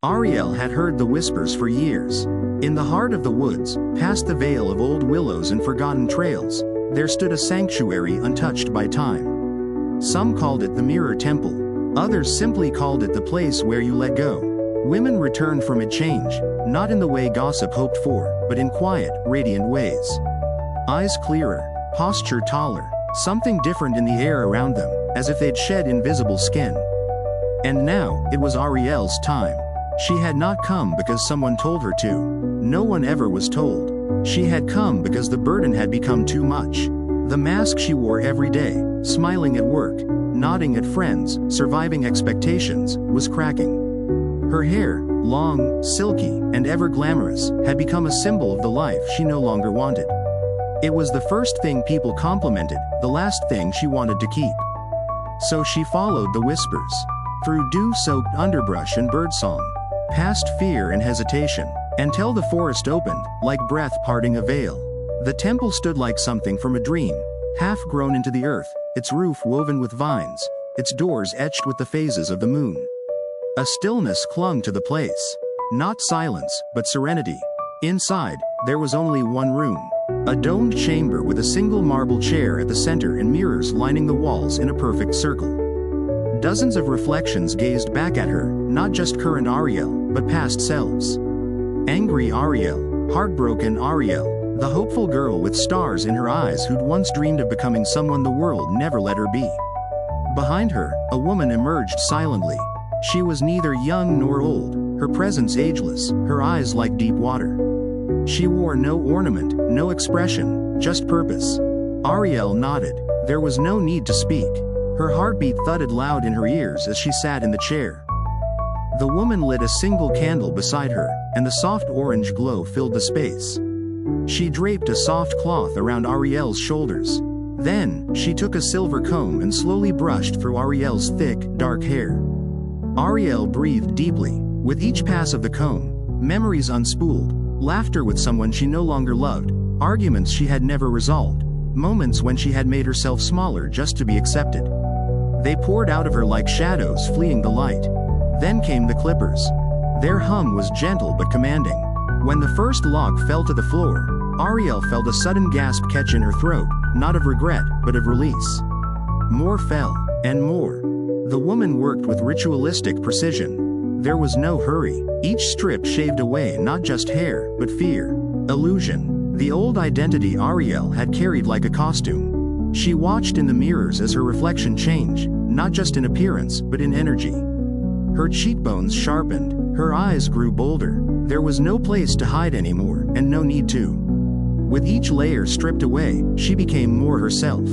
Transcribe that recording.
Arielle had heard the whispers for years. In the heart of the woods, past the veil of old willows and forgotten trails, there stood a sanctuary untouched by time. Some called it the Mirror Temple. Others simply called it the place where you let go. Women returned from it changed, not in the way gossip hoped for, but in quiet, radiant ways. Eyes clearer, posture taller, something different in the air around them, as if they'd shed invisible skin. And now, it was Arielle's time. She had not come because someone told her to. No one ever was told. She had come because the burden had become too much. The mask she wore every day, smiling at work, nodding at friends, surviving expectations, was cracking. Her hair, long, silky, and ever-glamorous, had become a symbol of the life she no longer wanted. It was the first thing people complimented, the last thing she wanted to keep. So she followed the whispers. Through dew-soaked underbrush and birdsong, past fear and hesitation, until the forest opened, like breath parting a veil. The temple stood like something from a dream, half grown into the earth, its roof woven with vines, its doors etched with the phases of the moon. A stillness clung to the place. Not silence, but serenity. Inside, there was only one room. A domed chamber with a single marble chair at the center and mirrors lining the walls in a perfect circle. Dozens of reflections gazed back at her, not just current Arielle, but past selves. Angry Arielle, heartbroken Arielle, the hopeful girl with stars in her eyes who'd once dreamed of becoming someone the world never let her be. Behind her, a woman emerged silently. She was neither young nor old, her presence ageless, her eyes like deep water. She wore no ornament, no expression, just purpose. Arielle nodded. There was no need to speak. Her heartbeat thudded loud in her ears as she sat in the chair. The woman lit a single candle beside her, and the soft orange glow filled the space. She draped a soft cloth around Arielle's shoulders. Then, she took a silver comb and slowly brushed through Arielle's thick, dark hair. Arielle breathed deeply. With each pass of the comb, memories unspooled, laughter with someone she no longer loved, arguments she had never resolved, moments when she had made herself smaller just to be accepted. They poured out of her like shadows fleeing the light. Then came the clippers. Their hum was gentle but commanding. When the first log fell to the floor, Arielle felt a sudden gasp catch in her throat, not of regret, but of release. More fell, and more. The woman worked with ritualistic precision. There was no hurry. Each strip shaved away not just hair, but fear, illusion, the old identity Arielle had carried like a costume. She watched in the mirrors as her reflection changed, not just in appearance, but in energy. Her cheekbones sharpened, her eyes grew bolder. There was no place to hide anymore, and no need to. With each layer stripped away, she became more herself.